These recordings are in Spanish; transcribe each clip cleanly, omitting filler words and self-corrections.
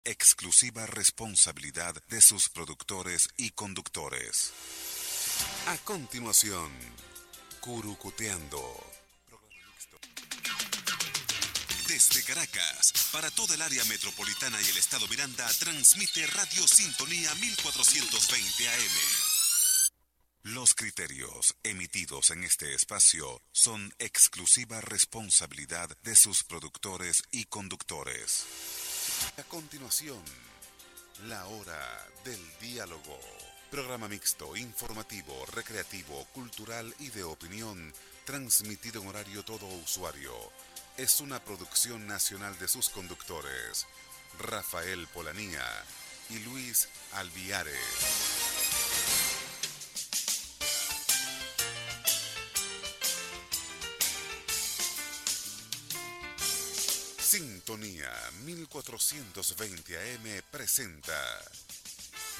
exclusiva responsabilidad de sus productores y conductores. A continuación, Curucuteando. Desde Caracas, para toda el área metropolitana y el estado Miranda, transmite Radio Sintonía 1420 AM. Los criterios emitidos en este espacio son exclusiva responsabilidad de sus productores y conductores. A continuación, la hora del diálogo. Programa mixto, informativo, recreativo, cultural y de opinión, transmitido en horario todo usuario. Es una producción nacional de sus conductores, Rafael Polanía y Luis Alviares. Sintonía 1420 AM presenta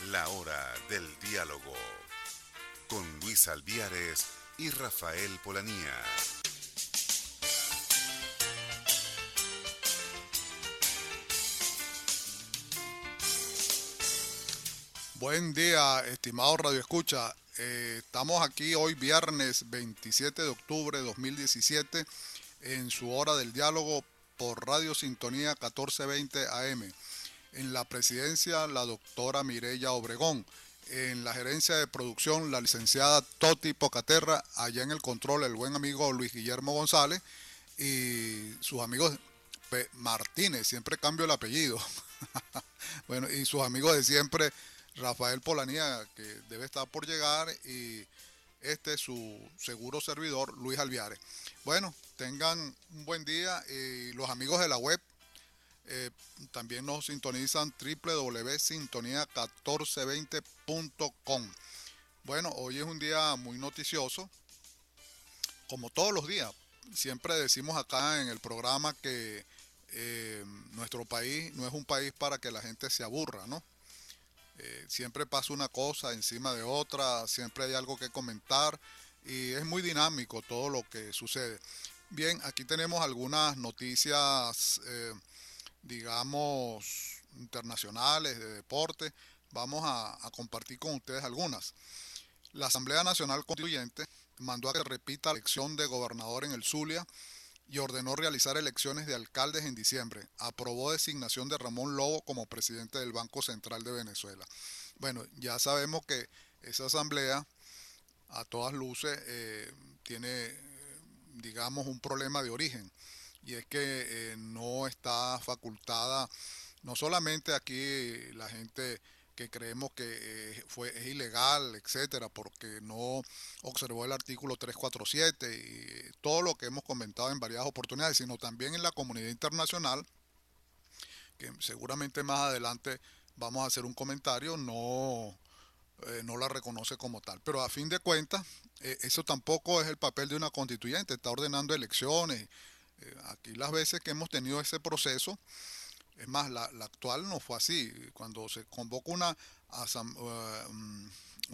La Hora del Diálogo con Luis Alviares y Rafael Polanía. Buen día, estimado Radio Escucha. Estamos aquí hoy viernes 27 de octubre de 2017 en su hora del diálogo por Radio Sintonía 1420 AM. En la presidencia, la doctora Mireya Obregón. En la gerencia de producción, la licenciada Toti Pocaterra. Allá en el control, el buen amigo Luis Guillermo González. Y sus amigos Martínez, siempre cambio el apellido. Bueno, y sus amigos de siempre, Rafael Polanía, que debe estar por llegar, y este es su seguro servidor, Luis Alviares. Bueno, tengan un buen día y los amigos de la web también nos sintonizan www.sintonía1420.com. Bueno, hoy es un día muy noticioso, como todos los días. Siempre decimos acá en el programa que nuestro país no es un país para que la gente se aburra, ¿no? Siempre pasa una cosa encima de otra, siempre hay algo que comentar y es muy dinámico todo lo que sucede. Bien, aquí tenemos algunas noticias, digamos, internacionales, de deporte. Vamos a compartir con ustedes algunas. La Asamblea Nacional Constituyente mandó a que repita la elección de gobernador en el Zulia y ordenó realizar elecciones de alcaldes en diciembre. Aprobó designación de Ramón Lobo como presidente del Banco Central de Venezuela. Bueno, ya sabemos que esa asamblea, a todas luces, tiene, digamos, un problema de origen. Y es que no está facultada, no solamente aquí la gente que creemos que es ilegal, etcétera, porque no observó el artículo 347 y todo lo que hemos comentado en varias oportunidades, sino también en la comunidad internacional, que seguramente más adelante vamos a hacer un comentario, no la reconoce como tal. Pero a fin de cuentas, eso tampoco es el papel de una constituyente, está ordenando elecciones. Aquí las veces que hemos tenido ese proceso, es más, la actual no fue así. Cuando se convoca una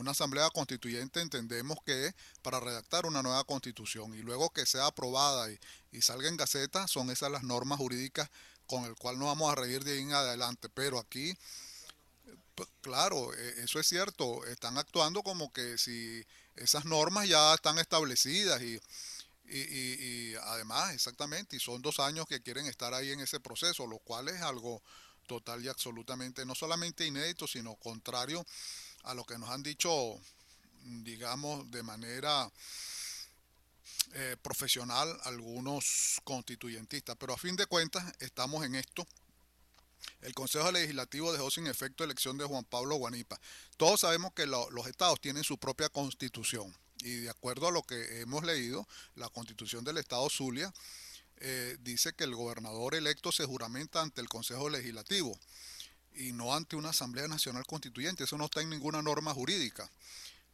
asamblea constituyente, entendemos que es para redactar una nueva constitución y luego que sea aprobada y salga en gaceta, son esas las normas jurídicas con el cual nos vamos a regir de ahí en adelante. Pero aquí, pues, claro, eso es cierto, están actuando como que si esas normas ya están establecidas y además, exactamente, y son 2 años que quieren estar ahí en ese proceso, lo cual es algo total y absolutamente, no solamente inédito, sino contrario a lo que nos han dicho, digamos, de manera profesional algunos constituyentistas. Pero a fin de cuentas, estamos en esto. El Consejo Legislativo dejó sin efecto elección de Juan Pablo Guanipa. Todos sabemos que los estados tienen su propia constitución. Y de acuerdo a lo que hemos leído, la constitución del estado Zulia dice que el gobernador electo se juramenta ante el Consejo Legislativo y no ante una Asamblea Nacional Constituyente. Eso no está en ninguna norma jurídica.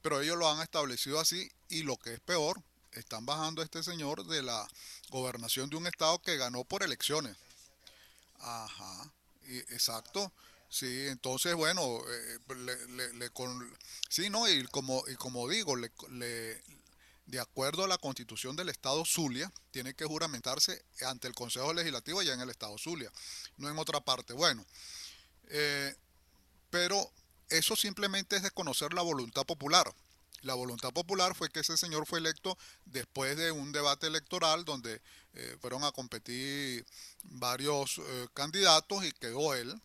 Pero ellos lo han establecido así y lo que es peor, están bajando a este señor de la gobernación de un estado que ganó por elecciones. Ajá, exacto. Sí, entonces, bueno, sí, no, y como digo, de acuerdo a la constitución del estado Zulia, tiene que juramentarse ante el Consejo Legislativo allá en el estado Zulia, no en otra parte. Bueno, eso simplemente es desconocer la voluntad popular. La voluntad popular fue que ese señor fue electo después de un debate electoral donde fueron a competir varios candidatos y quedó él.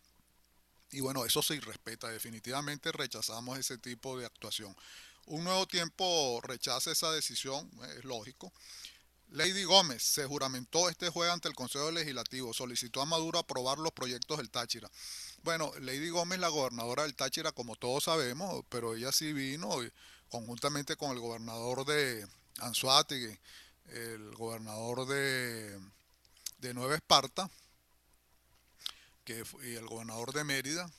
Y bueno, eso se irrespeta, definitivamente rechazamos ese tipo de actuación. Un nuevo tiempo rechaza esa decisión, es lógico. Lady Gómez se juramentó este jueves ante el Consejo Legislativo, solicitó a Maduro aprobar los proyectos del Táchira. Bueno, Lady Gómez, la gobernadora del Táchira, como todos sabemos, pero ella sí vino conjuntamente con el gobernador de Anzoátegui, el gobernador de Nueva Esparta y el gobernador de Mérida,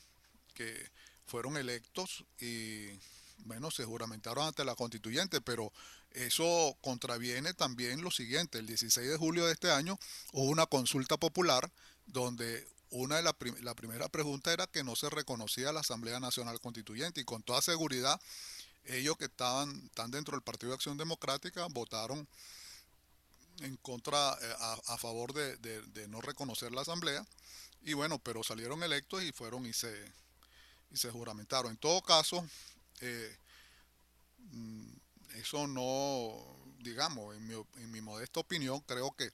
que fueron electos y bueno, se juramentaron ante la constituyente, pero eso contraviene también lo siguiente: el 16 de julio de este año hubo una consulta popular donde la primera pregunta era que no se reconocía la Asamblea Nacional Constituyente, y con toda seguridad ellos que están dentro del Partido de Acción Democrática votaron en contra, favor de no reconocer la Asamblea, y bueno, pero salieron electos y fueron y se juramentaron. En todo caso, eh, mm, eso no, digamos, en mi modesta opinión, creo que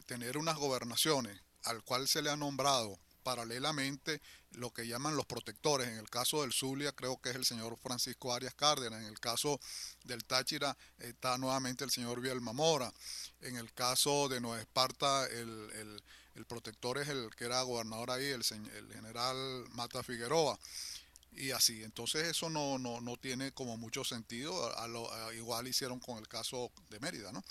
tener unas gobernaciones al cual se le ha nombrado paralelamente lo que llaman los protectores. En el caso del Zulia creo que es el señor Francisco Arias Cárdenas, en el caso del Táchira está nuevamente el señor Bielma Mora, en el caso de Nueva Esparta el protector es el que era gobernador ahí, el general Mata Figueroa, y así. Entonces eso no tiene como mucho sentido. Igual hicieron con el caso de Mérida, ¿no?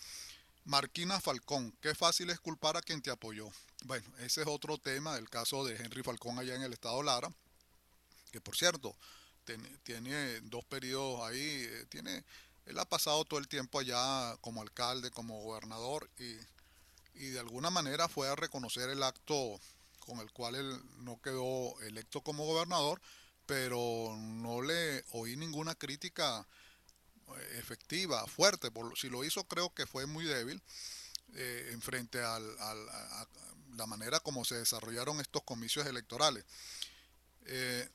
Marquina Falcón, qué fácil es culpar a quien te apoyó. Bueno, ese es otro tema, el caso de Henry Falcón allá en el estado Lara, que por cierto, tiene dos periodos ahí, él ha pasado todo el tiempo allá como alcalde, como gobernador, y de alguna manera fue a reconocer el acto con el cual él no quedó electo como gobernador, pero no le oí ninguna crítica efectiva, fuerte. Si lo hizo, creo que fue muy débil en frente a la manera como se desarrollaron estos comicios electorales. Eh,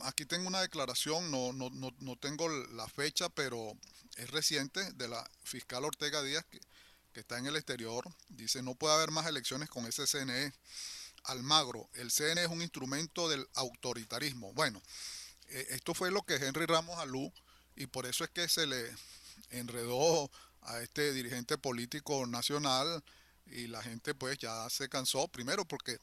Aquí tengo una declaración, no tengo la fecha, pero es reciente, de la fiscal Ortega Díaz, que está en el exterior. Dice: no puede haber más elecciones con ese CNE. Almagro, el CNE es un instrumento del autoritarismo. Bueno, esto fue lo que Henry Ramos Alú, y por eso es que se le enredó a este dirigente político nacional, y la gente pues ya se cansó, primero porque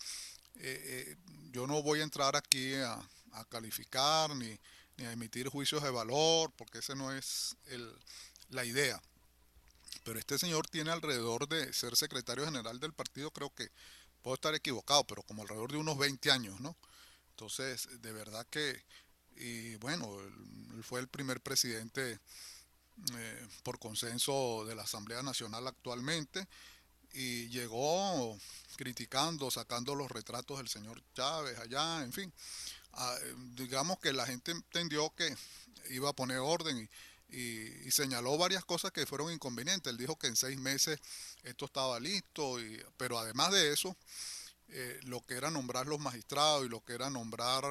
eh, yo no voy a entrar aquí a calificar ni a emitir juicios de valor, porque ese no es la idea. Pero este señor tiene alrededor de ser secretario general del partido, creo que puedo estar equivocado, pero como alrededor de unos 20 años, ¿no? Entonces, de verdad que, y bueno, él fue el primer presidente por consenso de la Asamblea Nacional actualmente, y llegó criticando, sacando los retratos del señor Chávez allá, en fin. Digamos que la gente entendió que iba a poner orden, y señaló varias cosas que fueron inconvenientes. Él dijo que en 6 meses esto estaba listo, pero además de eso, lo que era nombrar los magistrados y lo que era nombrar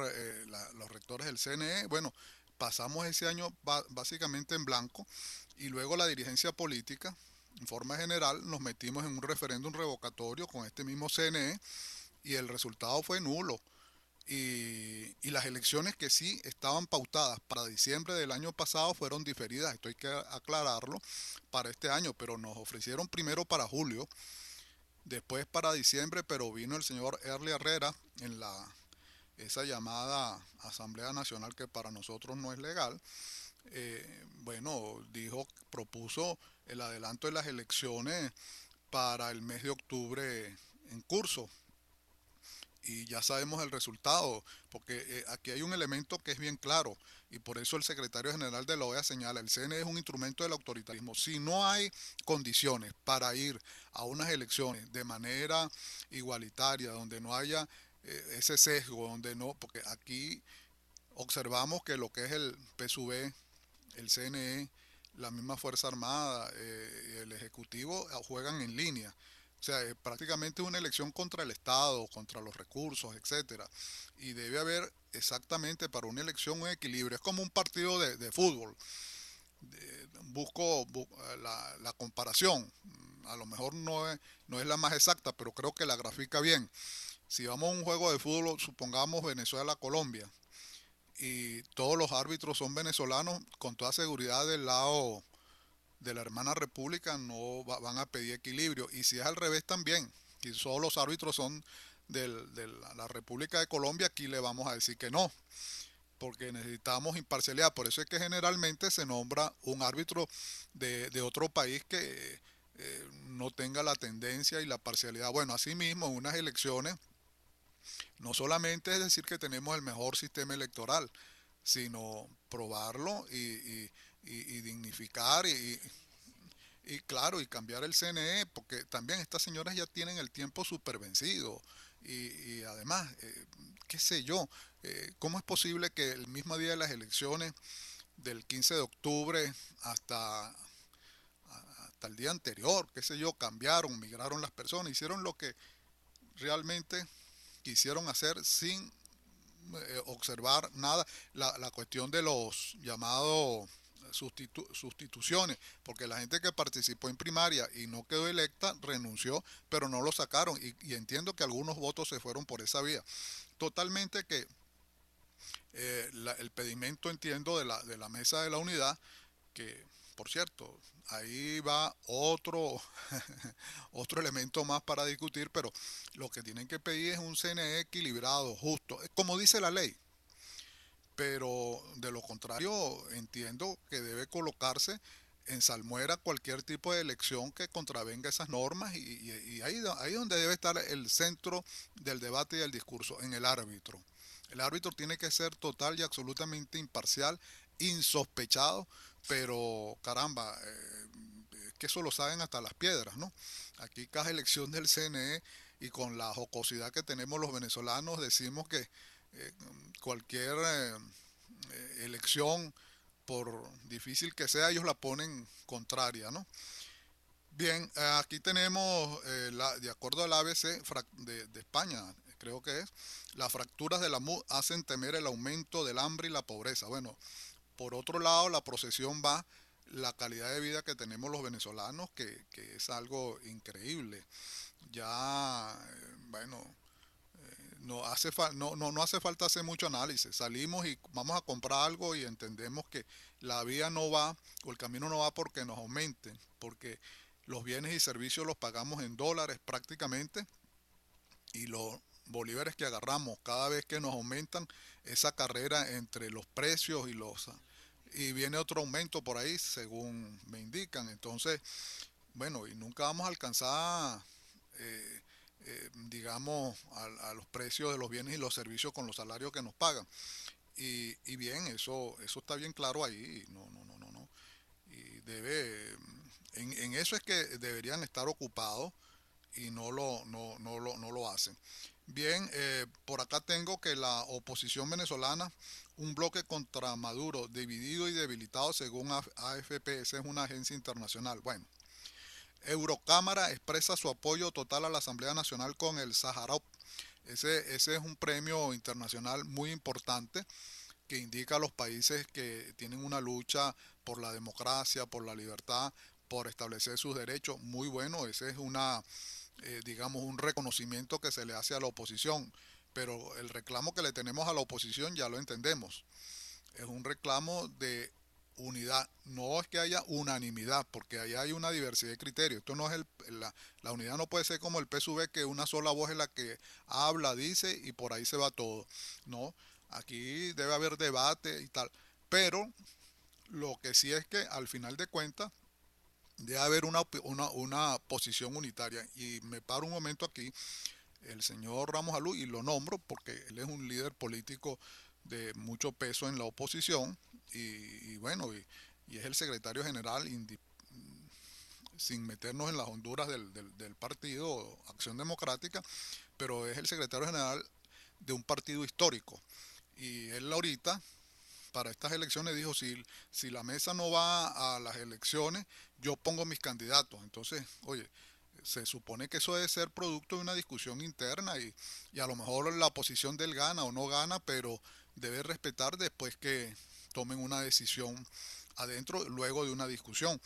los rectores del CNE, bueno, pasamos ese año básicamente en blanco, y luego la dirigencia política, en forma general, nos metimos en un referéndum revocatorio con este mismo CNE, y el resultado fue nulo. Y las elecciones que sí estaban pautadas para diciembre del año pasado fueron diferidas, esto hay que aclararlo, para este año, pero nos ofrecieron primero para julio, después para diciembre, pero vino el señor Erly Herrera en esa llamada Asamblea Nacional, que para nosotros no es legal. Bueno, propuso el adelanto de las elecciones para el mes de octubre en curso, y ya sabemos el resultado, porque aquí hay un elemento que es bien claro, y por eso el secretario general de la OEA señala: el CNE es un instrumento del autoritarismo. Si no hay condiciones para ir a unas elecciones de manera igualitaria, donde no haya ese sesgo, donde no, porque aquí observamos que lo que es el PSUV, el CNE, la misma Fuerza Armada, el Ejecutivo juegan en línea. O sea, prácticamente una elección contra el Estado, contra los recursos, etcétera. Y debe haber exactamente para una elección un equilibrio. Es como un partido de fútbol. La comparación. A lo mejor no es la más exacta, pero creo que la grafica bien. Si vamos a un juego de fútbol, supongamos Venezuela-Colombia, y todos los árbitros son venezolanos, con toda seguridad del lado de la hermana república no van a pedir equilibrio. Y si es al revés también, y solo los árbitros son de la República de Colombia, aquí le vamos a decir que no, porque necesitamos imparcialidad. Por eso es que generalmente se nombra un árbitro de otro país que no tenga la tendencia y la parcialidad. Bueno, asimismo, en unas elecciones, no solamente es decir que tenemos el mejor sistema electoral, sino probarlo y dignificar y claro, y cambiar el CNE, porque también estas señoras ya tienen el tiempo súper vencido. Y además, qué sé yo, ¿cómo es posible que el mismo día de las elecciones, del 15 de octubre hasta el día anterior, qué sé yo, cambiaron, migraron las personas, hicieron lo que realmente quisieron hacer sin observar nada? La cuestión de los llamados sustituciones, porque la gente que participó en primaria y no quedó electa renunció, pero no lo sacaron y entiendo que algunos votos se fueron por esa vía. Totalmente que el pedimento entiendo de la mesa de la unidad, que por cierto, ahí va otro, otro elemento más para discutir, pero lo que tienen que pedir es un CNE equilibrado, justo, como dice la ley. Pero de lo contrario, entiendo que debe colocarse en salmuera cualquier tipo de elección que contravenga esas normas y ahí donde debe estar el centro del debate y del discurso, en el árbitro. El árbitro tiene que ser total y absolutamente imparcial, insospechado, pero caramba, que eso lo saben hasta las piedras, ¿no? Aquí cada elección del CNE y con la jocosidad que tenemos los venezolanos decimos que eh, cualquier elección, por difícil que sea, ellos la ponen contraria, ¿no? Bien, aquí tenemos, de acuerdo al ABC de España, creo que es, las fracturas de la MUD hacen temer el aumento del hambre y la pobreza. Bueno, por otro lado, la procesión va la calidad de vida que tenemos los venezolanos, que es algo increíble. Ya, bueno, no hace falta hacer mucho análisis. Salimos y vamos a comprar algo y entendemos que la vía no va o el camino no va porque nos aumenten, porque los bienes y servicios los pagamos en dólares prácticamente y los bolívares que agarramos cada vez que nos aumentan esa carrera entre los precios y viene otro aumento por ahí según me indican. Entonces, bueno, y nunca vamos a alcanzar digamos, a los precios de los bienes y los servicios con los salarios que nos pagan. Y bien, eso está bien claro ahí. No. Y en eso es que deberían estar ocupados y no lo hacen. Bien, por acá tengo que la oposición venezolana, un bloque contra Maduro, dividido y debilitado según AFP, esa es una agencia internacional. Bueno, Eurocámara expresa su apoyo total a la Asamblea Nacional con el Sájarov. Ese es un premio internacional muy importante que indica a los países que tienen una lucha por la democracia, por la libertad, por establecer sus derechos. Muy bueno, ese es digamos, un reconocimiento que se le hace a la oposición. Pero el reclamo que le tenemos a la oposición ya lo entendemos. Es un reclamo de unidad. No es que haya unanimidad, porque ahí hay una diversidad de criterios. Esto no es la unidad no puede ser como el PSV, que una sola voz es la que habla, dice y por ahí se va todo. No, aquí debe haber debate y tal. Pero lo que sí es que al final de cuentas debe haber una posición unitaria. Y me paro un momento aquí, el señor Ramos Alú, y lo nombro porque él es un líder político de mucho peso en la oposición y bueno, y es el secretario general, sin meternos en las honduras del partido Acción Democrática, pero es el secretario general de un partido histórico. Y él ahorita, para estas elecciones, dijo, si la mesa no va a las elecciones, yo pongo mis candidatos. Entonces, oye, Se supone que eso debe ser producto de una discusión interna y a lo mejor la oposición de él gana o no gana, pero debe respetar después que tomen una decisión adentro, luego de una discusión.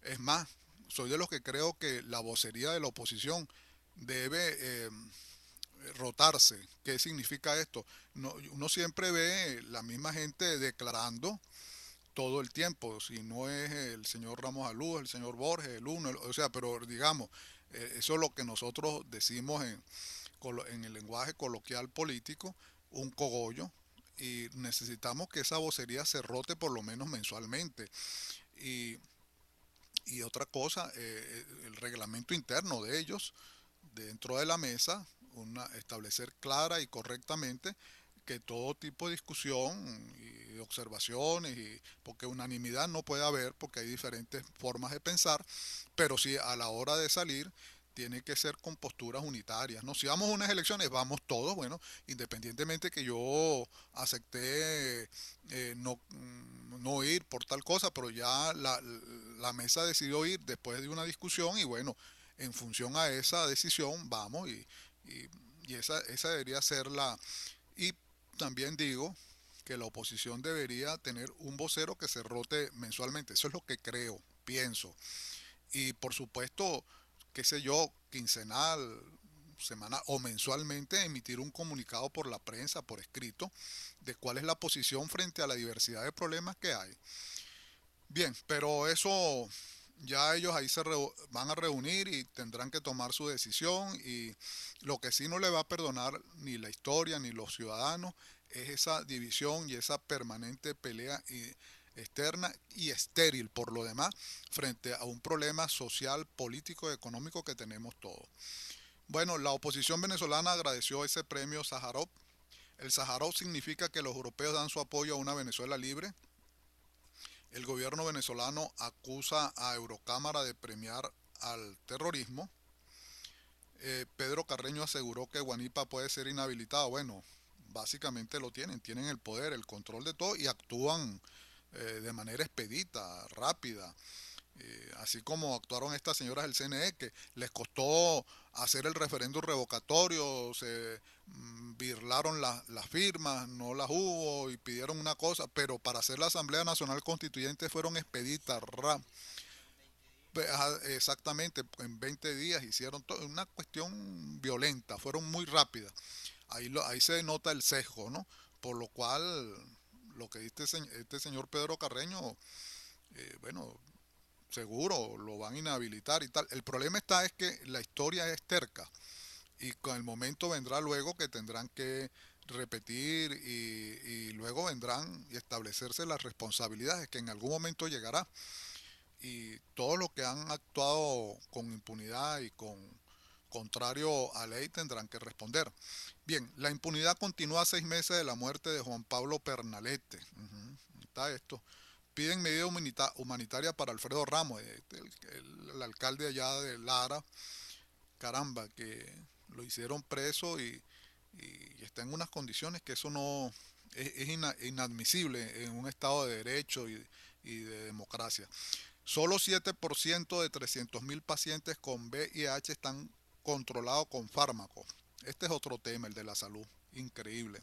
Es más, soy de los que creo que la vocería de la oposición debe rotarse. ¿Qué significa esto? No, uno siempre ve la misma gente declarando todo el tiempo, si no es el señor Ramos Alú, el señor Borges, el uno, o sea, pero digamos, eso es lo que nosotros decimos en el lenguaje coloquial político, un cogollo, y necesitamos que esa vocería se rote por lo menos mensualmente. Y, y otra cosa, el reglamento interno de ellos, dentro de la mesa, establecer clara y correctamente que todo tipo de discusión y observaciones, porque unanimidad no puede haber, porque hay diferentes formas de pensar, pero sí a la hora de salir tiene que ser con posturas unitarias, ¿no? Si vamos a unas elecciones, vamos todos, bueno, independientemente que yo acepté no ir por tal cosa, pero ya la mesa decidió ir después de una discusión y bueno, en función a esa decisión vamos y, y esa debería ser la... Y también digo que la oposición debería tener un vocero que se rote mensualmente. Eso es lo que creo, pienso. Y por supuesto, qué sé yo, quincenal, semanal o mensualmente emitir un comunicado por la prensa, por escrito, de cuál es la posición frente a la diversidad de problemas que hay. Bien, pero eso ya ellos ahí van a reunir y tendrán que tomar su decisión y lo que sí no le va a perdonar ni la historia ni los ciudadanos es esa división y esa permanente pelea externa y estéril por lo demás frente a un problema social, político y económico que tenemos todos. Bueno, la oposición venezolana agradeció ese premio Sájarov. El Sájarov significa que los europeos dan su apoyo a una Venezuela libre. El gobierno venezolano acusa a Eurocámara de premiar al terrorismo. Pedro Carreño aseguró que Guanipa puede ser inhabilitado. Bueno, básicamente lo tienen el poder, el control de todo y actúan de manera expedita, rápida. Así como actuaron estas señoras del CNE, que les costó hacer el referéndum revocatorio, se birlaron las firmas, no las hubo y pidieron una cosa, pero para hacer la Asamblea Nacional Constituyente fueron expeditas, exactamente, en 20 días hicieron todo, una cuestión violenta, fueron muy rápidas. Ahí se nota el sesgo, ¿no? Por lo cual, lo que dice este señor Pedro Carreño, bueno, seguro lo van a inhabilitar y tal. El problema está es que la historia es terca y con el momento vendrá luego que tendrán que repetir y luego vendrán y establecerse las responsabilidades que en algún momento llegará y todos los que han actuado con impunidad y con contrario a ley tendrán que responder. Bien, la impunidad continúa a 6 meses de la muerte de Juan Pablo Pernalete. Está esto. Piden medida humanitaria para Alfredo Ramos, el alcalde allá de Lara, caramba, que lo hicieron preso y está en unas condiciones que eso no es inadmisible en un estado de derecho y de democracia. Solo 7% de 300.000 pacientes con VIH están controlados con fármacos. Este es otro tema, el de la salud, increíble.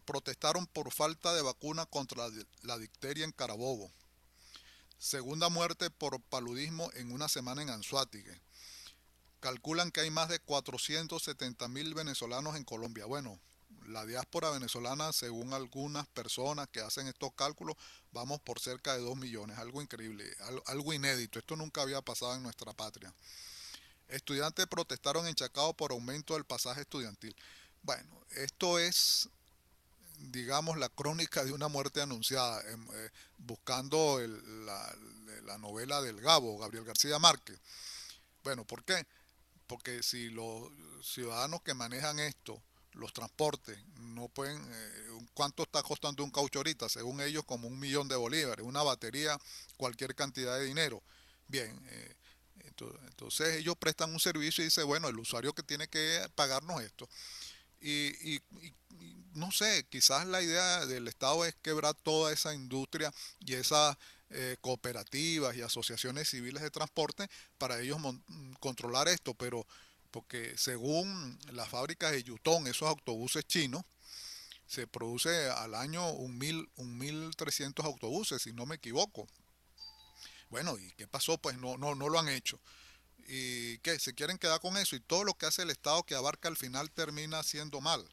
Protestaron por falta de vacuna contra la difteria en Carabobo. Segunda muerte por paludismo en una semana en Anzoátegui. Calculan que hay más de 470.000 venezolanos en Colombia. Bueno, la diáspora venezolana, según algunas personas que hacen estos cálculos, vamos por cerca de 2 millones. Algo increíble, algo inédito. Esto nunca había pasado en nuestra patria. Estudiantes protestaron en Chacao por aumento del pasaje estudiantil. Bueno, esto es, digamos, la crónica de una muerte anunciada, buscando la novela del Gabo, Gabriel García Márquez. Bueno, ¿por qué? Porque si los ciudadanos que manejan esto, los transportes, no pueden, ¿cuánto está costando un caucho ahorita? Según ellos, como 1 millón de bolívares, una batería, cualquier cantidad de dinero. Bien, entonces ellos prestan un servicio y dicen, bueno, el usuario que tiene que pagarnos esto. Y no sé, quizás la idea del Estado es quebrar toda esa industria y esa cooperativas y asociaciones civiles de transporte para ellos controlar esto, pero porque según las fábricas de Yutong, esos autobuses chinos, se produce al año 1.300 autobuses, si no me equivoco. Bueno, ¿y qué pasó? Pues no lo han hecho. ¿Y qué? ¿Se quieren quedar con eso? Y todo lo que hace el Estado que abarca al final termina siendo mal.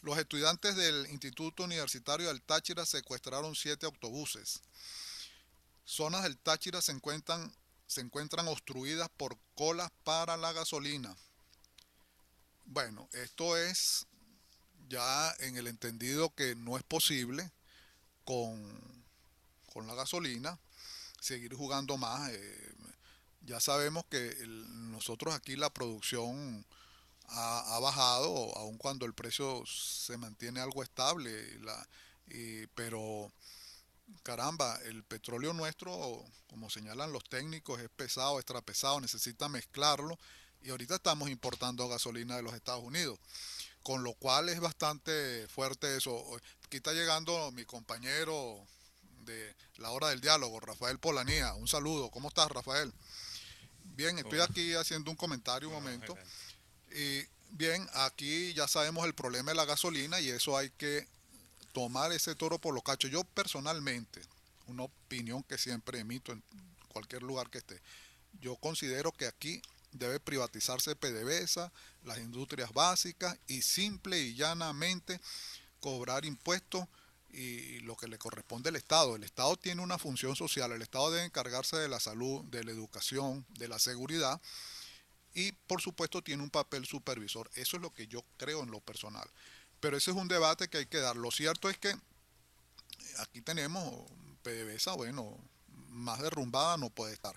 Los estudiantes del Instituto Universitario del Táchira secuestraron 7 autobuses. Zonas del Táchira se encuentran obstruidas por colas para la gasolina. Bueno, esto es ya en el entendido que no es posible con, con la gasolina seguir jugando más. Ya sabemos que nosotros aquí la producción ha bajado, aun cuando el precio se mantiene algo estable, pero caramba, el petróleo nuestro, como señalan los técnicos, es pesado, extrapesado, necesita mezclarlo y ahorita estamos importando gasolina de los Estados Unidos, con lo cual es bastante fuerte eso. Aquí está llegando mi compañero de la hora del diálogo, Rafael Polanía. Un saludo, ¿cómo estás, Rafael? Bien, estoy aquí haciendo un comentario un momento. Y bien, aquí ya sabemos el problema de la gasolina y eso hay que tomar ese toro por los cachos. Yo personalmente, una opinión que siempre emito en cualquier lugar que esté, yo considero que aquí debe privatizarse PDVSA, las industrias básicas y simple y llanamente cobrar impuestos y lo que le corresponde al Estado. El Estado tiene una función social, el Estado debe encargarse de la salud, de la educación, de la seguridad y por supuesto tiene un papel supervisor. Eso es lo que yo creo en lo personal. Pero ese es un debate que hay que dar. Lo cierto es que aquí tenemos PDVSA, bueno, más derrumbada no puede estar.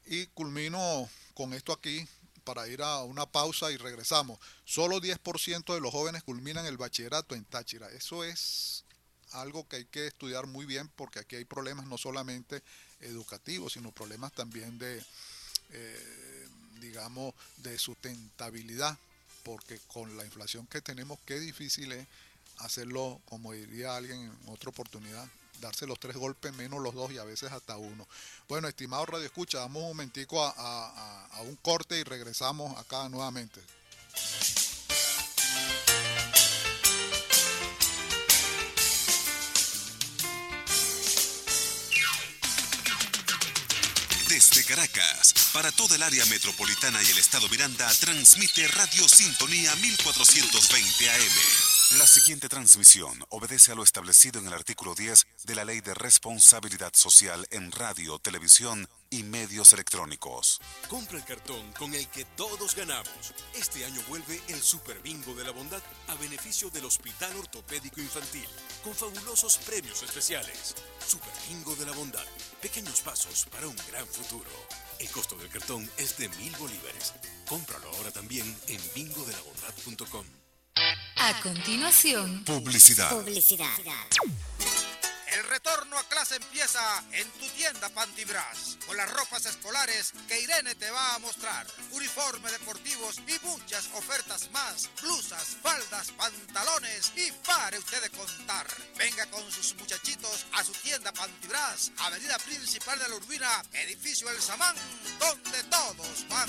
Y culmino con esto aquí para ir a una pausa y regresamos. Solo 10% de los jóvenes culminan el bachillerato en Táchira. Eso es algo que hay que estudiar muy bien porque aquí hay problemas no solamente educativos, sino problemas también digamos, de sustentabilidad, porque con la inflación que tenemos, qué difícil es hacerlo, como diría alguien en otra oportunidad, darse los 3 golpes menos los 2 y a veces hasta uno. Bueno, estimado Radio Escucha, damos un momentico a un corte y regresamos acá nuevamente. Desde Caracas, para toda el área metropolitana y el estado Miranda, transmite Radio Sintonía 1420 AM. La siguiente transmisión obedece a lo establecido en el artículo 10 de la Ley de Responsabilidad Social en Radio, Televisión y Medios Electrónicos. Compra el cartón con el que todos ganamos. Este año vuelve el Super Bingo de la Bondad a beneficio del Hospital Ortopédico Infantil, con fabulosos premios especiales. Super Bingo de la Bondad. Pequeños pasos para un gran futuro. El costo del cartón es de 1.000 bolívares. Cómpralo ahora también en bingodelabondad.com. A continuación, Publicidad. El retorno a clase empieza en tu tienda Pantibras, con las ropas escolares que Irene te va a mostrar, uniformes deportivos y muchas ofertas más, blusas, faldas, pantalones y pare usted de contar. Venga con sus muchachitos a su tienda Pantibras, avenida principal de la Urbina, edificio El Samán, donde todos van.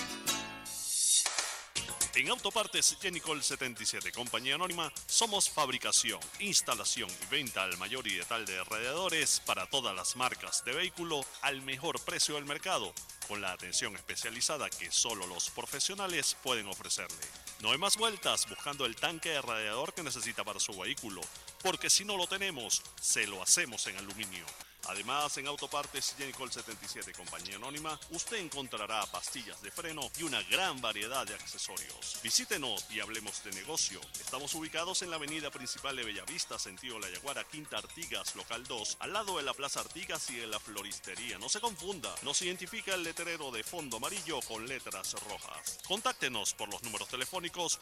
En Autopartes Genicol 77, compañía anónima, somos fabricación, instalación y venta al mayor y detal de radiadores para todas las marcas de vehículo al mejor precio del mercado, con la atención especializada que solo los profesionales pueden ofrecerle. No hay más vueltas buscando el tanque de radiador que necesita para su vehículo, porque si no lo tenemos, se lo hacemos en aluminio. Además, en Autopartes Genicol 77, compañía anónima, usted encontrará pastillas de freno y una gran variedad de accesorios. Visítenos y hablemos de negocio. Estamos ubicados en la avenida principal de Bellavista, sentido La Yaguara, Quinta Artigas, local 2, al lado de la Plaza Artigas y de la floristería. No se confunda, nos identifica el letrero de fondo amarillo con letras rojas. Contáctenos por los números telefónicos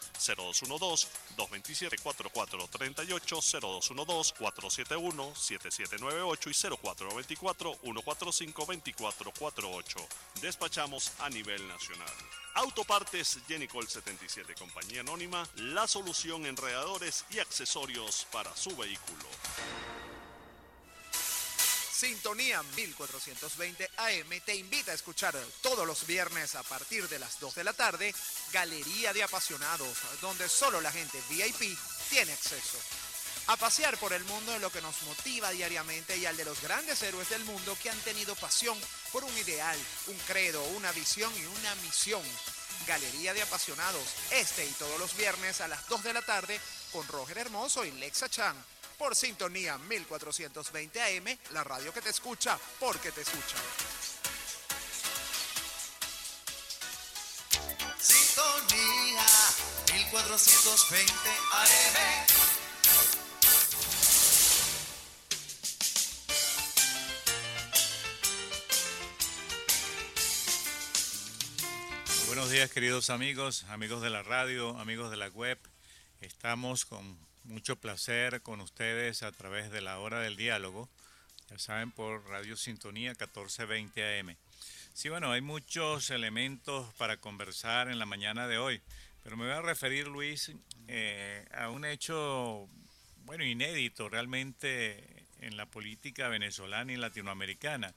0212-227-4438, 0212-471-7798 y 0424-145-2448. Despachamos a nivel nacional. Autopartes Genicol 77, compañía anónima, la solución en radiadores y accesorios para su vehículo. Sintonía 1420 AM te invita a escuchar todos los viernes a partir de las 2 de la tarde Galería de Apasionados, donde solo la gente VIP tiene acceso a pasear por el mundo de lo que nos motiva diariamente y al de los grandes héroes del mundo que han tenido pasión por un ideal, un credo, una visión y una misión. Galería de Apasionados, este y todos los viernes a las 2 de la tarde con Roger Hermoso y Lexa Chan por Sintonía 1420 AM, la radio que te escucha porque te escucha. Sintonía 1420 AM. Buenos días, queridos amigos, amigos de la radio, amigos de la web. Estamos con mucho placer con ustedes a través de la Hora del Diálogo, ya saben, por Radio Sintonía 1420 AM. Sí, bueno, hay muchos elementos para conversar en la mañana de hoy, pero me voy a referir, Luis, a un hecho, bueno, inédito realmente en la política venezolana y latinoamericana,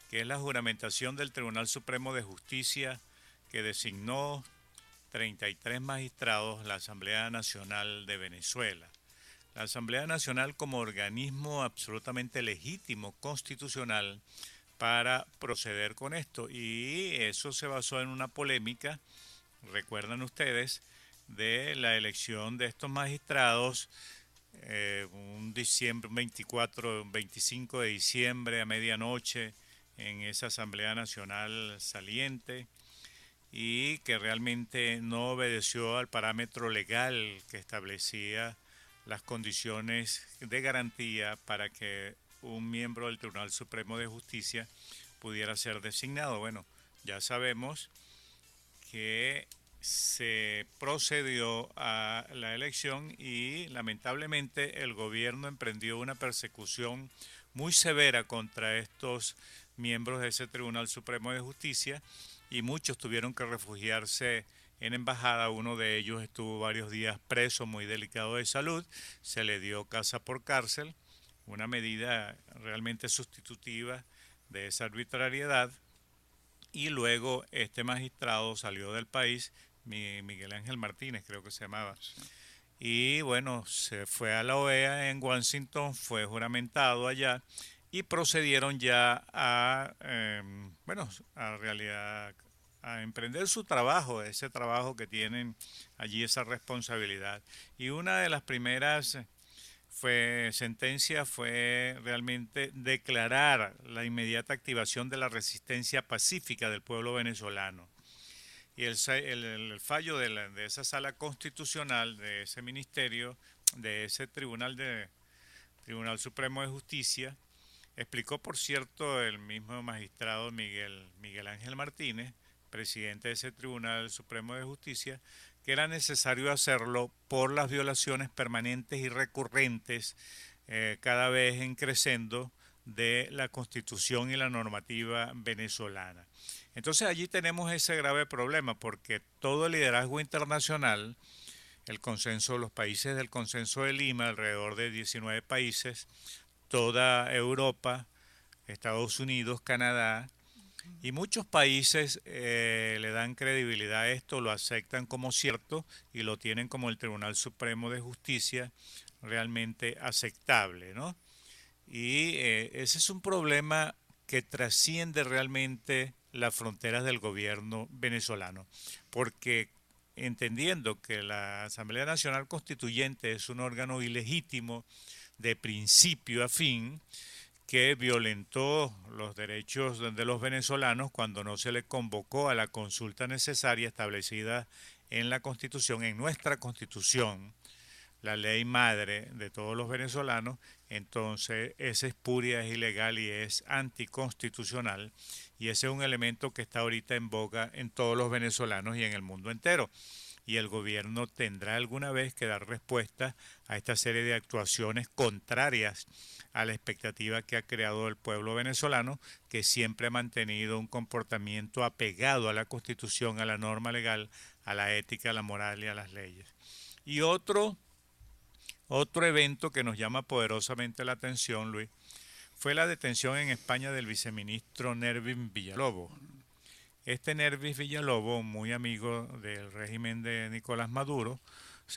que es la juramentación del Tribunal Supremo de Justicia, que designó 33 magistrados la Asamblea Nacional de Venezuela. La Asamblea Nacional como organismo absolutamente legítimo, constitucional, para proceder con esto. Y eso se basó en una polémica, recuerdan ustedes, de la elección de estos magistrados un 25 de diciembre a medianoche en esa Asamblea Nacional saliente, y que realmente no obedeció al parámetro legal que establecía las condiciones de garantía para que un miembro del Tribunal Supremo de Justicia pudiera ser designado. Bueno, ya sabemos que se procedió a la elección y lamentablemente el gobierno emprendió una persecución muy severa contra estos miembros de ese Tribunal Supremo de Justicia, y muchos tuvieron que refugiarse en embajada. Uno de ellos estuvo varios días preso, muy delicado de salud, se le dio casa por cárcel, una medida realmente sustitutiva de esa arbitrariedad, y luego este magistrado salió del país, Miguel Ángel Martínez creo que se llamaba, y bueno, se fue a la OEA en Washington, fue juramentado allá, y procedieron ya a, a emprender su trabajo, ese trabajo que tienen allí, esa responsabilidad. Y una de las primeras sentencias fue realmente declarar la inmediata activación de la resistencia pacífica del pueblo venezolano. Y el fallo de esa sala constitucional, de ese ministerio, de ese Tribunal Supremo de Justicia, explicó, por cierto, el mismo magistrado Miguel Ángel Martínez, presidente de ese Tribunal Supremo de Justicia, que era necesario hacerlo por las violaciones permanentes y recurrentes, cada vez en creciendo, de la Constitución y la normativa venezolana. Entonces allí tenemos ese grave problema, porque todo el liderazgo internacional, el consenso de los países del Consenso de Lima, alrededor de 19 países, toda Europa, Estados Unidos, Canadá y muchos países le dan credibilidad a esto, lo aceptan como cierto y lo tienen como el Tribunal Supremo de Justicia realmente aceptable, ¿no? Y ese es un problema que trasciende realmente las fronteras del gobierno venezolano, porque entendiendo que la Asamblea Nacional Constituyente es un órgano ilegítimo de principio a fin, que violentó los derechos de los venezolanos cuando no se le convocó a la consulta necesaria establecida en la Constitución, en nuestra Constitución, la ley madre de todos los venezolanos. Entonces esa espuria es ilegal y es anticonstitucional, y ese es un elemento que está ahorita en boga en todos los venezolanos y en el mundo entero. Y el gobierno tendrá alguna vez que dar respuesta a esta serie de actuaciones contrarias a la expectativa que ha creado el pueblo venezolano, que siempre ha mantenido un comportamiento apegado a la Constitución, a la norma legal, a la ética, a la moral y a las leyes. Y otro evento que nos llama poderosamente la atención, Luis, fue la detención en España del viceministro Nervis Villalobos. Este Nervis Villalobos, muy amigo del régimen de Nicolás Maduro,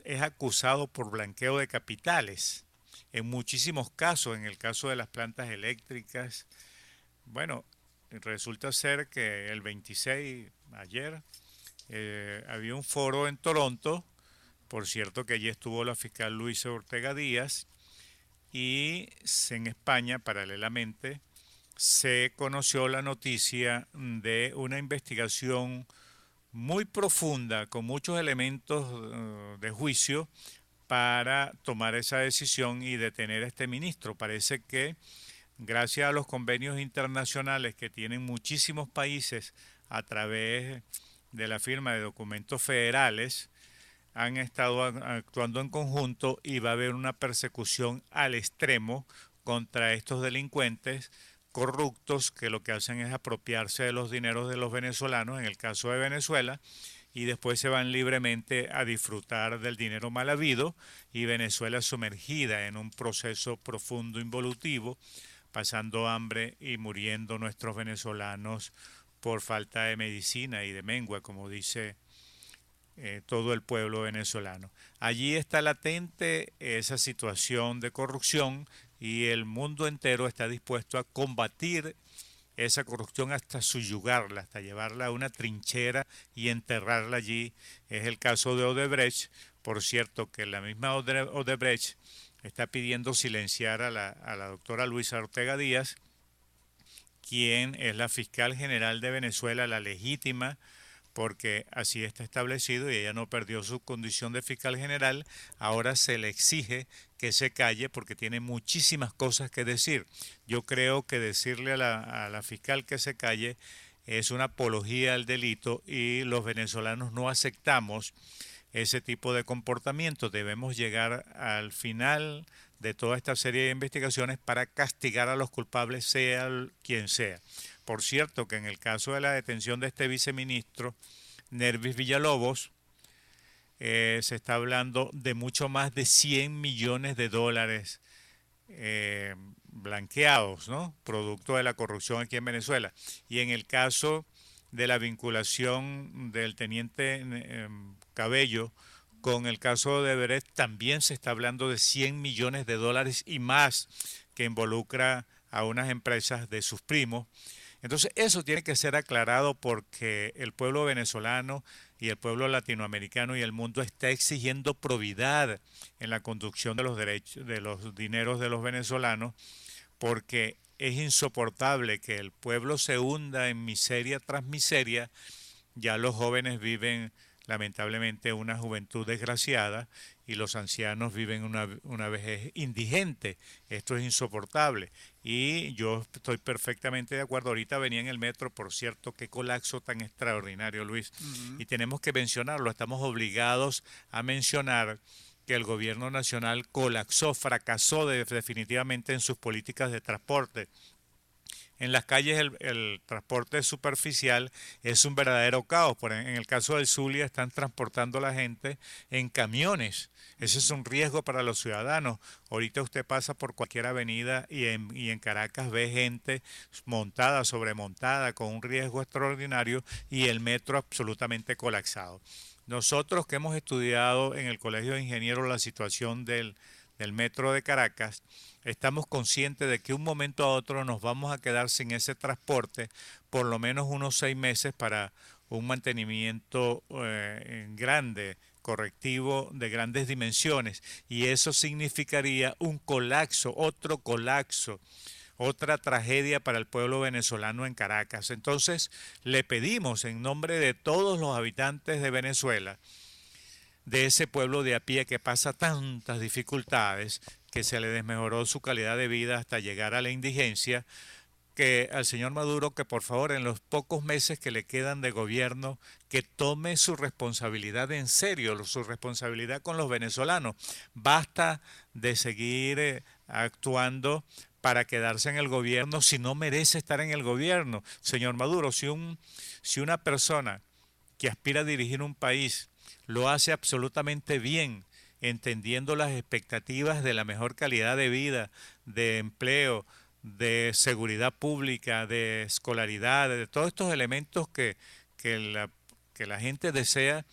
es acusado por blanqueo de capitales en muchísimos casos, en el caso de las plantas eléctricas. Bueno, resulta ser que el 26, ayer, había un foro en Toronto, por cierto que allí estuvo la fiscal Luisa Ortega Díaz, y en España, paralelamente, se conoció la noticia de una investigación muy profunda, con muchos elementos de juicio, para tomar esa decisión y detener a este ministro. Parece que gracias a los convenios internacionales que tienen muchísimos países a través de la firma de documentos federales, han estado actuando en conjunto y va a haber una persecución al extremo contra estos delincuentes corruptos que lo que hacen es apropiarse de los dineros de los venezolanos, en el caso de Venezuela, y después se van libremente a disfrutar del dinero mal habido, y Venezuela sumergida en un proceso profundo involutivo, pasando hambre y muriendo nuestros venezolanos por falta de medicina y de mengua, como dice todo el pueblo venezolano. Allí está latente esa situación de corrupción y el mundo entero está dispuesto a combatir esa corrupción hasta subyugarla, hasta llevarla a una trinchera y enterrarla allí. Es el caso de Odebrecht. Por cierto, que la misma Odebrecht está pidiendo silenciar a la doctora Luisa Ortega Díaz, quien es la fiscal general de Venezuela, la legítima, porque así está establecido y ella no perdió su condición de fiscal general. Ahora se le exige que se calle porque tiene muchísimas cosas que decir. Yo creo que decirle a la fiscal que se calle es una apología al delito y los venezolanos no aceptamos ese tipo de comportamiento. Debemos llegar al final de toda esta serie de investigaciones para castigar a los culpables, sea quien sea. Por cierto, que en el caso de la detención de este viceministro, Nervis Villalobos, se está hablando de mucho más de 100 millones de dólares blanqueados, ¿no? Producto de la corrupción aquí en Venezuela. Y en el caso de la vinculación del teniente Cabello con el caso de Odebrecht, también se está hablando de 100 millones de dólares y más, que involucra a unas empresas de sus primos. Entonces eso tiene que ser aclarado porque el pueblo venezolano y el pueblo latinoamericano y el mundo está exigiendo probidad en la conducción de los derechos, de los dineros de los venezolanos, porque es insoportable que el pueblo se hunda en miseria tras miseria. Ya los jóvenes viven lamentablemente una juventud desgraciada y los ancianos viven una vejez indigente. Esto es insoportable y yo estoy perfectamente de acuerdo. Ahorita venía en el metro, por cierto, qué colapso tan extraordinario, Luis. Y tenemos que mencionarlo, estamos obligados a mencionar que el gobierno nacional colapsó, fracasó definitivamente en sus políticas de transporte. En las calles el transporte superficial es un verdadero caos. En el caso del Zulia están transportando a la gente en camiones. Ese es un riesgo para los ciudadanos. Ahorita usted pasa por cualquier avenida y en Caracas ve gente montada, sobremontada, con un riesgo extraordinario y el metro absolutamente colapsado. Nosotros que hemos estudiado en el Colegio de Ingenieros la situación del metro de Caracas, estamos conscientes de que un momento a otro nos vamos a quedar sin ese transporte por lo menos unos 6 meses para un mantenimiento grande, correctivo de grandes dimensiones, y eso significaría un colapso, otro colapso, otra tragedia para el pueblo venezolano en Caracas. Entonces le pedimos en nombre de todos los habitantes de Venezuela, de ese pueblo de a pie que pasa tantas dificultades, que se le desmejoró su calidad de vida hasta llegar a la indigencia, que al señor Maduro que por favor en los pocos meses que le quedan de gobierno, que tome su responsabilidad en serio, su responsabilidad con los venezolanos. Basta de seguir actuando para quedarse en el gobierno si no merece estar en el gobierno. Señor Maduro, si una persona que aspira a dirigir un país lo hace absolutamente bien, entendiendo las expectativas de la mejor calidad de vida, de empleo, de seguridad pública, de escolaridad, de todos estos elementos que la gente desea,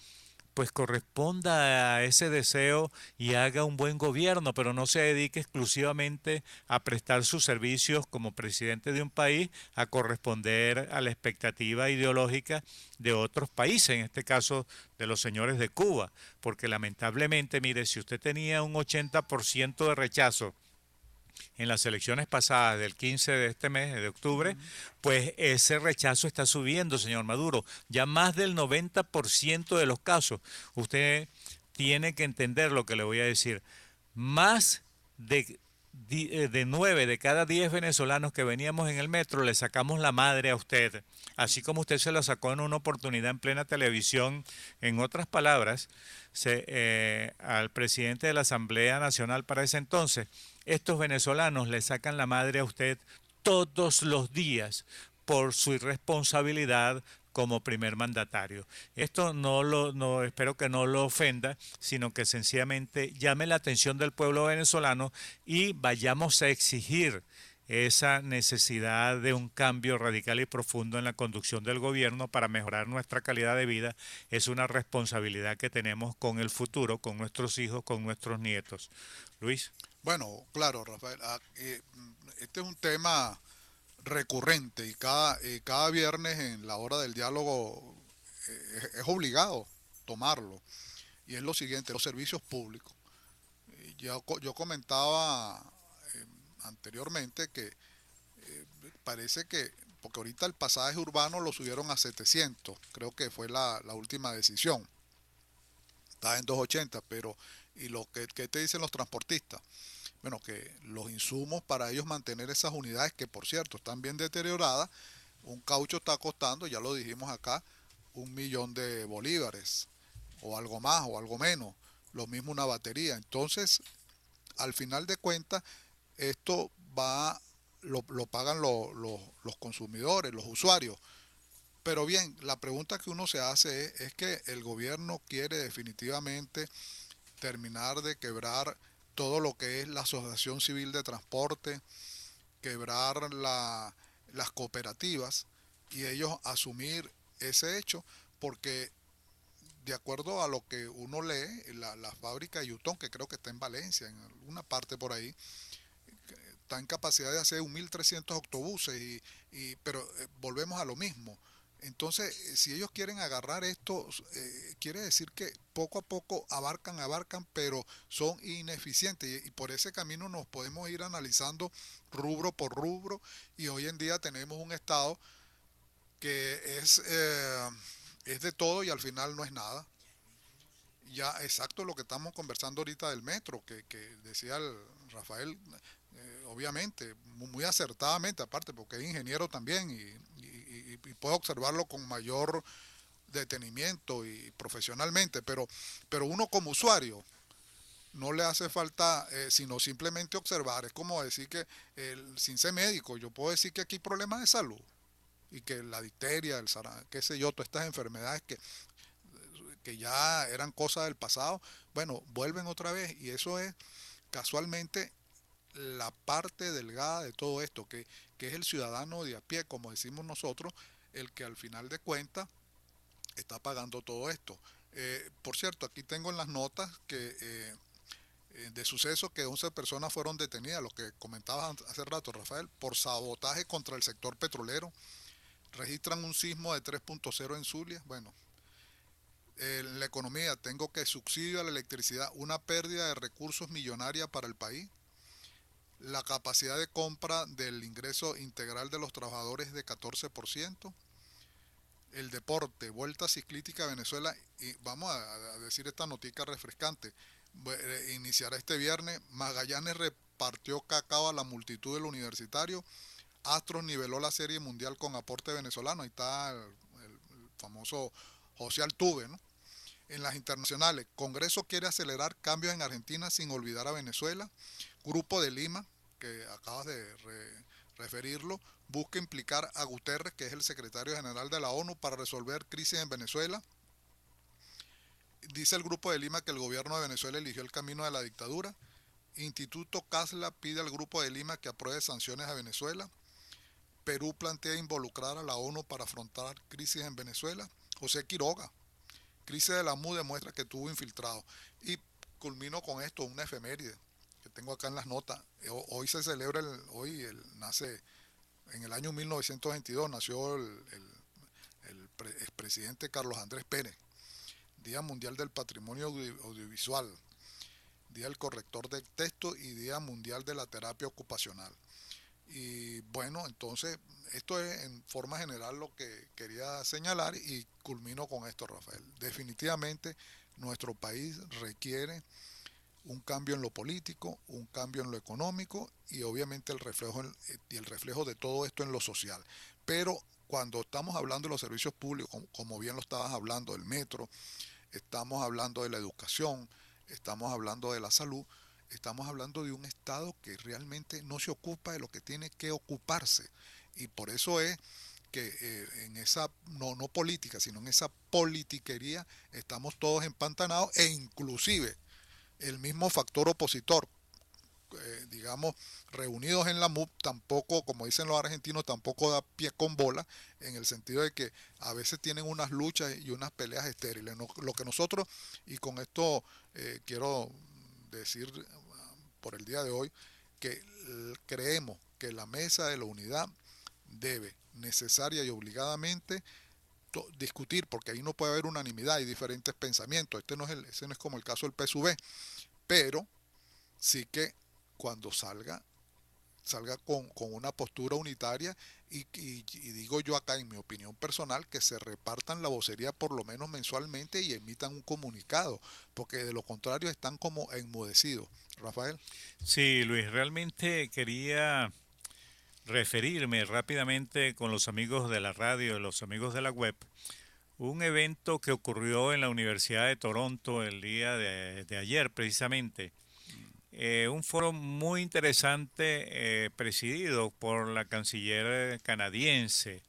pues corresponda a ese deseo y haga un buen gobierno, pero no se dedique exclusivamente a prestar sus servicios como presidente de un país, a corresponder a la expectativa ideológica de otros países, en este caso de los señores de Cuba, porque lamentablemente, mire, si usted tenía un 80% de rechazo en las elecciones pasadas del 15 de este mes, de octubre, pues ese rechazo está subiendo, señor Maduro. Ya más del 90% de los casos. Usted tiene que entender lo que le voy a decir. Más de 9 de cada 10 venezolanos que veníamos en el metro le sacamos la madre a usted. Así como usted se la sacó en una oportunidad en plena televisión. En otras palabras, al presidente de la Asamblea Nacional para ese entonces, estos venezolanos le sacan la madre a usted todos los días por su irresponsabilidad como primer mandatario. Esto no espero que no lo ofenda, sino que sencillamente llame la atención del pueblo venezolano y vayamos a exigir esa necesidad de un cambio radical y profundo en la conducción del gobierno para mejorar nuestra calidad de vida. Es una responsabilidad que tenemos con el futuro, con nuestros hijos, con nuestros nietos. Luis. Bueno, claro, Rafael, este es un tema recurrente y cada viernes en la hora del diálogo es obligado tomarlo. Y es lo siguiente, los servicios públicos. Yo comentaba anteriormente que parece que, porque ahorita el pasaje urbano lo subieron a 700, creo que fue la última decisión. Está en 280, pero ¿y qué te dicen los transportistas? Bueno, que los insumos para ellos mantener esas unidades, que por cierto están bien deterioradas, un caucho está costando, ya lo dijimos acá, 1.000.000 de bolívares, o algo más, o algo menos, lo mismo una batería. Entonces, al final de cuentas, esto lo pagan los consumidores, los usuarios. Pero bien, la pregunta que uno se hace es que el gobierno quiere definitivamente terminar de quebrar todo lo que es la Asociación Civil de Transporte, quebrar las cooperativas y ellos asumir ese hecho, porque de acuerdo a lo que uno lee, la fábrica de Yutón, que creo que está en Valencia, en alguna parte por ahí, está en capacidad de hacer 1.300 autobuses, pero volvemos a lo mismo. Entonces, si ellos quieren agarrar esto, quiere decir que poco a poco abarcan, pero son ineficientes. Y por ese camino nos podemos ir analizando rubro por rubro. Y hoy en día tenemos un Estado que es de todo y al final no es nada. Ya exacto lo que estamos conversando ahorita del metro, que decía el Rafael, obviamente, muy acertadamente, aparte, porque es ingeniero también y puede observarlo con mayor detenimiento y profesionalmente, pero uno como usuario no le hace falta sino simplemente observar. Es como decir que sin ser médico, yo puedo decir que aquí hay problemas de salud y que la difteria, qué sé yo, todas estas enfermedades que ya eran cosas del pasado, bueno, vuelven otra vez, y eso es casualmente la parte delgada de todo esto, que es el ciudadano de a pie, como decimos nosotros, el que al final de cuentas está pagando todo esto. Por cierto, aquí tengo en las notas que de sucesos que 11 personas fueron detenidas, lo que comentabas hace rato, Rafael, por sabotaje contra el sector petrolero. Registran un sismo de 3.0 en Zulia. Bueno, en la economía tengo que subsidio a la electricidad, una pérdida de recursos millonaria para el país. La capacidad de compra del ingreso integral de los trabajadores de 14%. El deporte, vuelta ciclística a Venezuela, y vamos a decir esta notica refrescante. Iniciará este viernes. Magallanes repartió cacao a la multitud del universitario. Astros niveló la serie mundial con aporte venezolano. Ahí está el famoso José Altuve, ¿no? En las internacionales, Congreso quiere acelerar cambios en Argentina sin olvidar a Venezuela. Grupo de Lima, que acabas de referirlo, busca implicar a Guterres, que es el secretario general de la ONU, para resolver crisis en Venezuela. Dice el Grupo de Lima que el gobierno de Venezuela eligió el camino de la dictadura. Instituto Casla pide al Grupo de Lima que apruebe sanciones a Venezuela. Perú plantea involucrar a la ONU para afrontar crisis en Venezuela. José Quiroga, crisis de la MU demuestra que tuvo infiltrado. Y culmino con esto, una efeméride que tengo acá en las notas. Hoy se celebra, nace en el año 1922, nació el expresidente Carlos Andrés Pérez. Día Mundial del Patrimonio Audiovisual, Día del Corrector de Texto y Día Mundial de la Terapia Ocupacional. Y bueno, entonces esto es en forma general lo que quería señalar y culmino con esto, Rafael. Definitivamente nuestro país requiere un cambio en lo político, un cambio en lo económico y obviamente el reflejo de todo esto en lo social. Pero cuando estamos hablando de los servicios públicos, como bien lo estabas hablando, del metro, estamos hablando de la educación, estamos hablando de la salud, estamos hablando de un Estado que realmente no se ocupa de lo que tiene que ocuparse. Y por eso es que en esa, no política, sino en esa politiquería estamos todos empantanados e inclusive el mismo factor opositor, digamos, reunidos en la MUP, tampoco, como dicen los argentinos, tampoco da pie con bola, en el sentido de que a veces tienen unas luchas y unas peleas estériles. Lo que nosotros, y con esto quiero decir por el día de hoy, que creemos que la mesa de la unidad debe necesaria y obligadamente discutir, porque ahí no puede haber unanimidad y diferentes pensamientos. Ese no es como el caso del PSUV, pero sí que cuando salga con una postura unitaria y digo yo acá en mi opinión personal que se repartan la vocería por lo menos mensualmente y emitan un comunicado, porque de lo contrario están como enmudecidos. Rafael. Sí, Luis, realmente quería referirme rápidamente con los amigos de la radio y los amigos de la web, un evento que ocurrió en la Universidad de Toronto el día de ayer precisamente. Un foro muy interesante presidido por la canciller canadiense,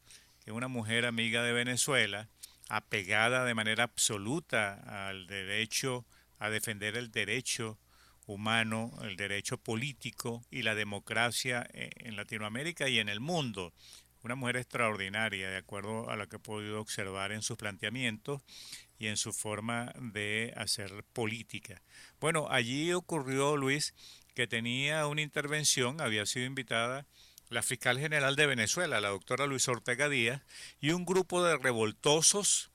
que es una mujer amiga de Venezuela, apegada de manera absoluta al derecho, a defender el derecho humano, el derecho político y la democracia en Latinoamérica y en el mundo. Una mujer extraordinaria, de acuerdo a lo que he podido observar en sus planteamientos y en su forma de hacer política. Bueno, allí ocurrió, Luis, que tenía una intervención, había sido invitada la fiscal general de Venezuela, la doctora Luisa Ortega Díaz, y un grupo de revoltosos,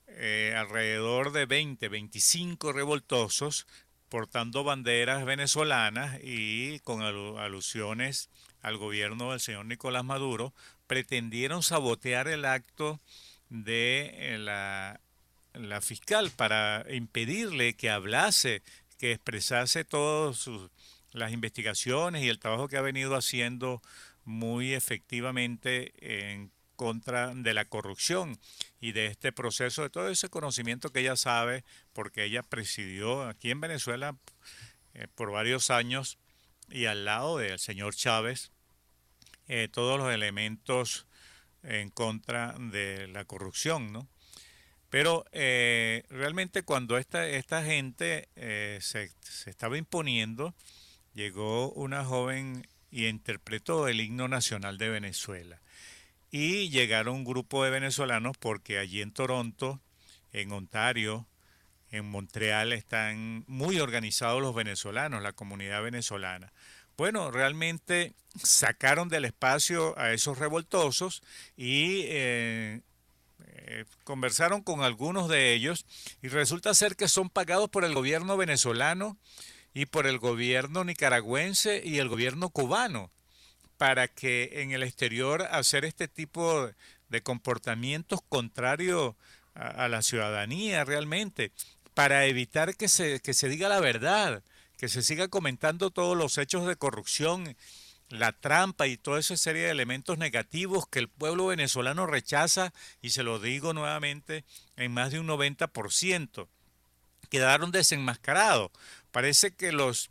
alrededor de 25 revoltosos, portando banderas venezolanas y con alusiones al gobierno del señor Nicolás Maduro, pretendieron sabotear el acto de la fiscal para impedirle que hablase, que expresase todas las investigaciones y el trabajo que ha venido haciendo muy efectivamente en contra de la corrupción y de este proceso, de todo ese conocimiento que ella sabe, porque ella presidió aquí en Venezuela por varios años y al lado del señor Chávez todos los elementos en contra de la corrupción, ¿no? Pero realmente cuando esta gente se estaba imponiendo, llegó una joven y interpretó el himno nacional de Venezuela. Y llegaron un grupo de venezolanos porque allí en Toronto, en Ontario, en Montreal están muy organizados los venezolanos, la comunidad venezolana. Bueno, realmente sacaron del espacio a esos revoltosos y conversaron con algunos de ellos y resulta ser que son pagados por el gobierno venezolano y por el gobierno nicaragüense y el gobierno cubano para que en el exterior hacer este tipo de comportamientos contrarios a la ciudadanía realmente, para evitar que se diga la verdad, que se siga comentando todos los hechos de corrupción, la trampa y toda esa serie de elementos negativos que el pueblo venezolano rechaza, y se lo digo nuevamente, en más de un 90%. Quedaron desenmascarados. Parece que los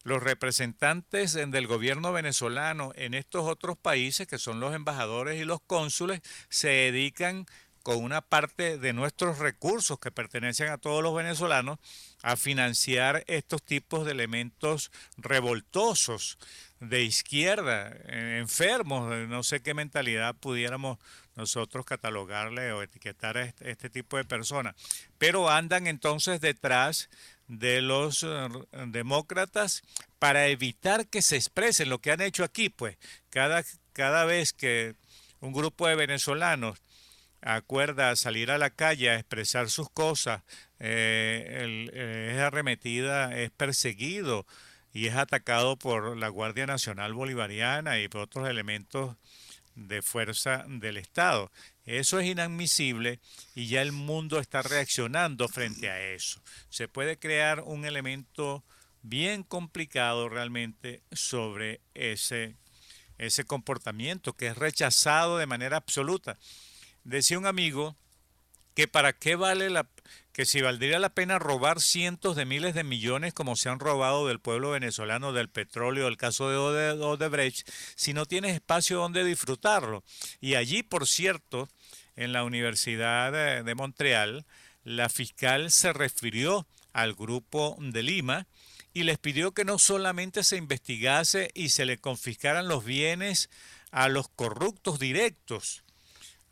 representantes del gobierno venezolano en estos otros países, que son los embajadores y los cónsules, se dedican con una parte de nuestros recursos que pertenecen a todos los venezolanos a financiar estos tipos de elementos revoltosos de izquierda, enfermos, no sé qué mentalidad pudiéramos nosotros catalogarle o etiquetar a este tipo de personas, pero andan entonces detrás de los demócratas para evitar que se expresen lo que han hecho aquí, pues cada vez que un grupo de venezolanos acuerda salir a la calle a expresar sus cosas, es arremetida, es perseguido y es atacado por la Guardia Nacional Bolivariana y por otros elementos de fuerza del Estado. Eso es inadmisible y ya el mundo está reaccionando frente a eso. Se puede crear un elemento bien complicado realmente sobre ese comportamiento que es rechazado de manera absoluta. Decía un amigo que para qué que si valdría la pena robar cientos de miles de millones como se han robado del pueblo venezolano, del petróleo, el caso de Odebrecht, si no tienes espacio donde disfrutarlo. Y allí, por cierto, en la Universidad de Montreal, la fiscal se refirió al Grupo de Lima y les pidió que no solamente se investigase y se le confiscaran los bienes a los corruptos directos,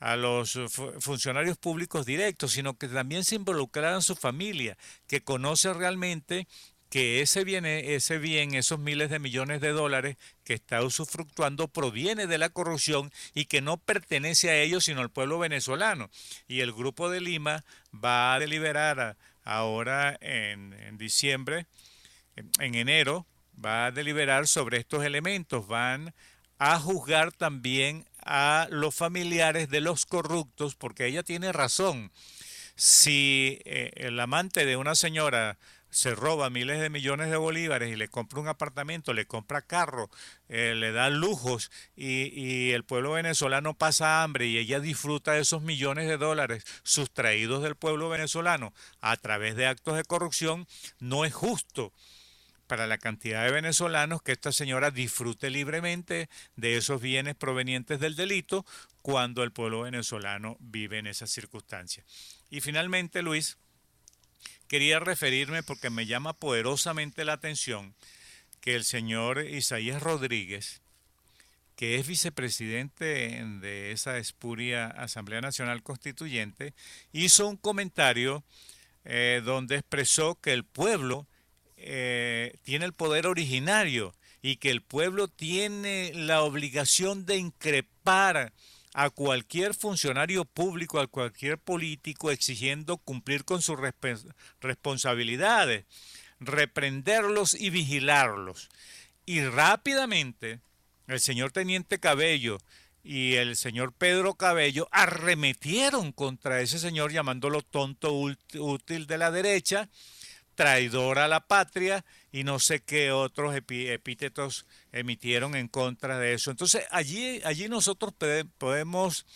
a los funcionarios públicos directos, sino que también se involucraran su familia, que conoce realmente que ese bien, esos miles de millones de dólares que está usufructuando proviene de la corrupción y que no pertenece a ellos sino al pueblo venezolano. Y el Grupo de Lima va a deliberar ahora en diciembre, en enero, va a deliberar sobre estos elementos, van a juzgar también a los familiares de los corruptos, porque ella tiene razón. Si el amante de una señora se roba miles de millones de bolívares y le compra un apartamento, le compra carro, le da lujos y el pueblo venezolano pasa hambre y ella disfruta de esos millones de dólares sustraídos del pueblo venezolano a través de actos de corrupción, no es justo para la cantidad de venezolanos que esta señora disfrute libremente de esos bienes provenientes del delito cuando el pueblo venezolano vive en esas circunstancias. Y finalmente, Luis, quería referirme porque me llama poderosamente la atención que el señor Isaías Rodríguez, que es vicepresidente de esa espuria Asamblea Nacional Constituyente, hizo un comentario donde expresó que el pueblo tiene el poder originario y que el pueblo tiene la obligación de increpar a cualquier funcionario público, a cualquier político exigiendo cumplir con sus responsabilidades, reprenderlos y vigilarlos. Y rápidamente el señor Teniente Cabello y el señor Pedro Cabello arremetieron contra ese señor llamándolo tonto útil de la derecha, traidor a la patria y no sé qué otros epítetos emitieron en contra de eso. Entonces allí nosotros podemos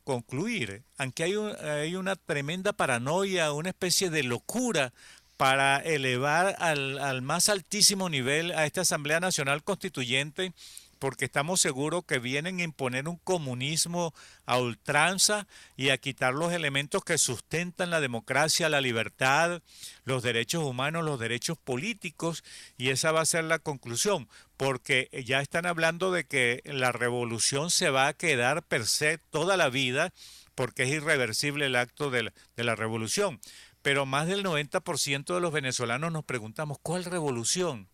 concluir, aunque hay una tremenda paranoia, una especie de locura para elevar al más altísimo nivel a esta Asamblea Nacional Constituyente, porque estamos seguros que vienen a imponer un comunismo a ultranza y a quitar los elementos que sustentan la democracia, la libertad, los derechos humanos, los derechos políticos, y esa va a ser la conclusión, porque ya están hablando de que la revolución se va a quedar per se toda la vida, porque es irreversible el acto de la revolución. Pero más del 90% de los venezolanos nos preguntamos, ¿cuál revolución?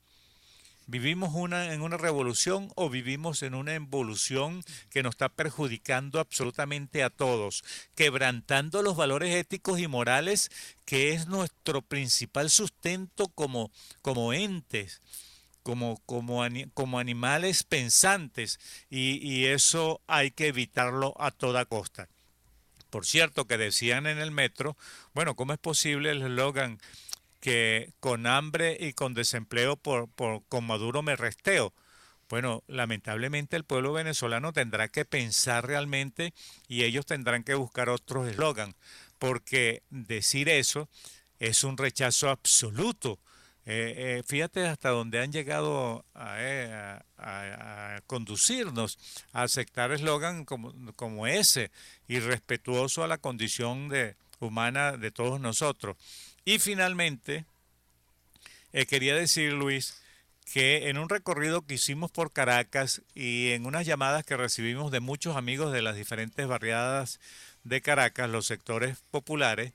¿Vivimos en una revolución o vivimos en una involución que nos está perjudicando absolutamente a todos, quebrantando los valores éticos y morales que es nuestro principal sustento como entes, como animales pensantes, y eso hay que evitarlo a toda costa? Por cierto, que decían en el metro, bueno, ¿cómo es posible el eslogan que con hambre y con desempleo con Maduro me resteo? Bueno, lamentablemente el pueblo venezolano tendrá que pensar realmente y ellos tendrán que buscar otros eslogan, porque decir eso es un rechazo absoluto Fíjate hasta donde han llegado a conducirnos a aceptar eslogan como ese, irrespetuoso a la condición humana de todos nosotros. Y finalmente, quería decir, Luis, que en un recorrido que hicimos por Caracas y en unas llamadas que recibimos de muchos amigos de las diferentes barriadas de Caracas, los sectores populares,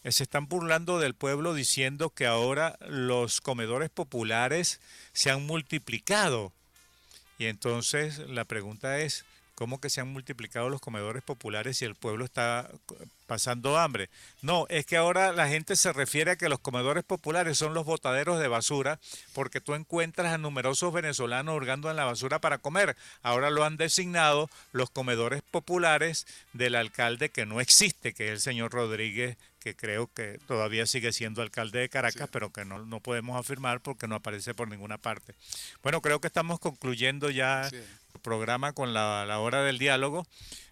se están burlando del pueblo diciendo que ahora los comedores populares se han multiplicado. Y entonces la pregunta es, ¿cómo que se han multiplicado los comedores populares si el pueblo está pasando hambre? No, es que ahora la gente se refiere a que los comedores populares son los botaderos de basura, porque tú encuentras a numerosos venezolanos hurgando en la basura para comer. Ahora lo han designado los comedores populares del alcalde que no existe, que es el señor Rodríguez, que creo que todavía sigue siendo alcalde de Caracas, sí, pero que no podemos afirmar porque no aparece por ninguna parte. Bueno, creo que estamos concluyendo ya el programa con la hora del diálogo.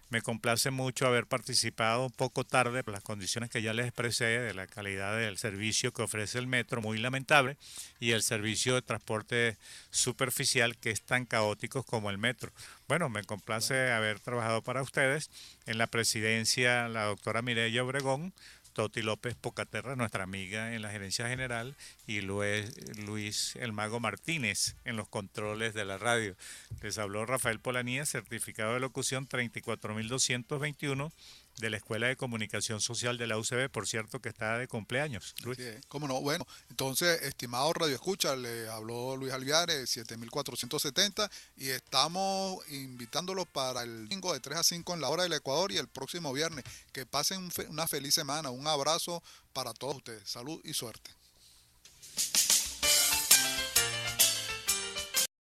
Me complace mucho haber participado un poco tarde por las condiciones que ya les expresé de la calidad del servicio que ofrece el metro, muy lamentable, y el servicio de transporte superficial que es tan caótico como el metro. Bueno, me complace haber trabajado para ustedes. En la presidencia, la doctora Mireya Obregón, Toti López Pocaterra, nuestra amiga en la gerencia general, y Luis El Mago Martínez en los controles de la radio. Les habló Rafael Polanía, certificado de locución 34.221 de la Escuela de Comunicación Social de la UCB, por cierto que está de cumpleaños. Luis. Sí, cómo no, bueno, entonces, estimado Radio Escucha, le habló Luis Alviares, 7470, y estamos invitándolos para el domingo de 3 a 5 en la hora del Ecuador y el próximo viernes. Que pasen una feliz semana, un abrazo para todos ustedes, salud y suerte.